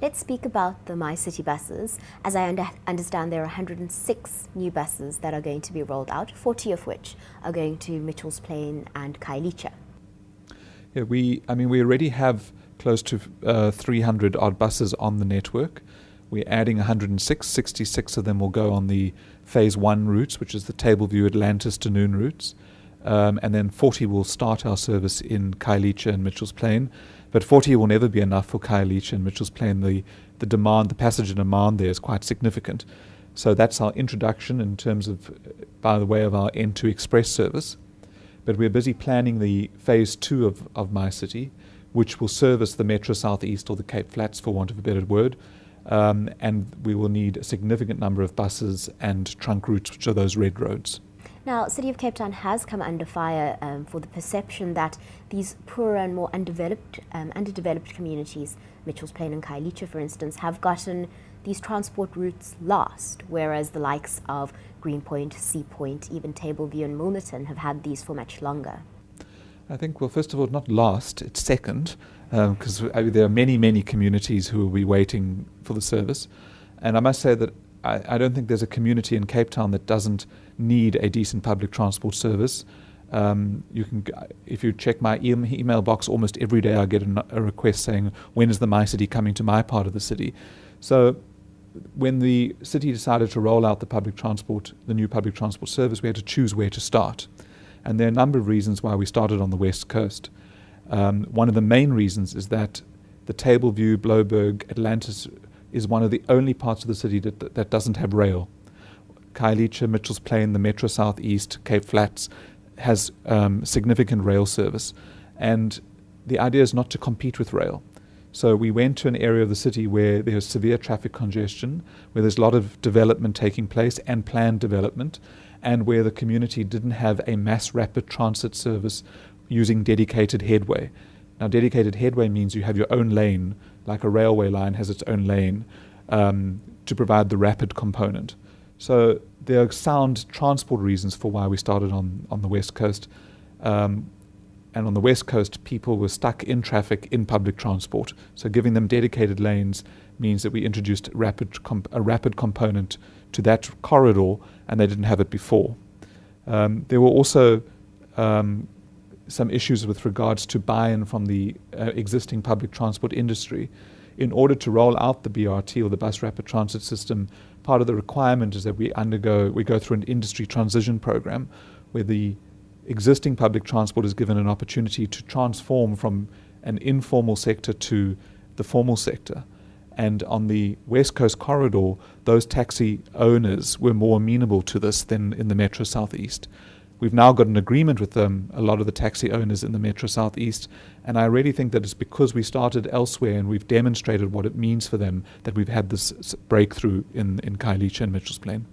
Let's speak about the MyCiti buses. As I understand, there are 106 new buses that are going to be rolled out, 40 of which are going to Mitchell's Plain and Khayelitsha. Yeah, we already have close to 300 odd buses on the network. We're adding 106, 66 of them will go on the phase 1 routes, which is the Tableview, Atlantis to Noon routes. And then 40 will start our service in Khayelitsha and Mitchell's Plain. But 40 will never be enough for Khayelitsha and Mitchell's Plain. The demand, the passenger demand there is quite significant. So that's our introduction in terms of, by the way, of our N2 Express service. But we're busy planning the phase 2 of MyCiti, which will service the Metro Southeast, or the Cape Flats for want of a better word. And we will need a significant number of buses and trunk routes, which are those red roads. Now, City of Cape Town has come under fire for the perception that these poorer and more underdeveloped communities, Mitchell's Plain and Khayelitsha, for instance, have gotten these transport routes last, whereas the likes of Greenpoint, Sea Point, even Tableview and Milnerton have had these for much longer. I think, well, first of all, not last, it's second, because there are many, many communities who will be waiting for the service. And I must say that I don't think there's a community in Cape Town that doesn't need a decent public transport service. If you check my email box, almost every day I get a request saying, when is the MyCiti coming to my part of the city? So when the city decided to roll out the new public transport service, we had to choose where to start. And there are a number of reasons why we started on the West Coast. One of the main reasons is that the Tableview, Blouberg, Atlantis is one of the only parts of the city that doesn't have rail. Khayelitsha, Mitchell's Plain, the Metro Southeast, Cape Flats has significant rail service. And the idea is not to compete with rail. So we went to an area of the city where there's severe traffic congestion, where there's a lot of development taking place and planned development, and where the community didn't have a mass rapid transit service using dedicated headway. Now, dedicated headway means you have your own lane, like a railway line has its own lane, to provide the rapid component. So there are sound transport reasons for why we started on the West Coast. And on the West Coast, people were stuck in traffic in public transport. So giving them dedicated lanes means that we introduced a rapid component to that corridor, and they didn't have it before. There were also some issues with regards to buy-in from the existing public transport industry. In order to roll out the BRT, or the bus rapid transit system, part of the requirement is that we go through an industry transition program where the existing public transport is given an opportunity to transform from an informal sector to the formal sector. And on the West Coast corridor, those taxi owners were more amenable to this than in the Metro Southeast. We've now got an agreement with a lot of the taxi owners in the Metro Southeast, and I really think that it's because we started elsewhere and we've demonstrated what it means for them that we've had this breakthrough in Khayelitsha and Mitchell's Plain.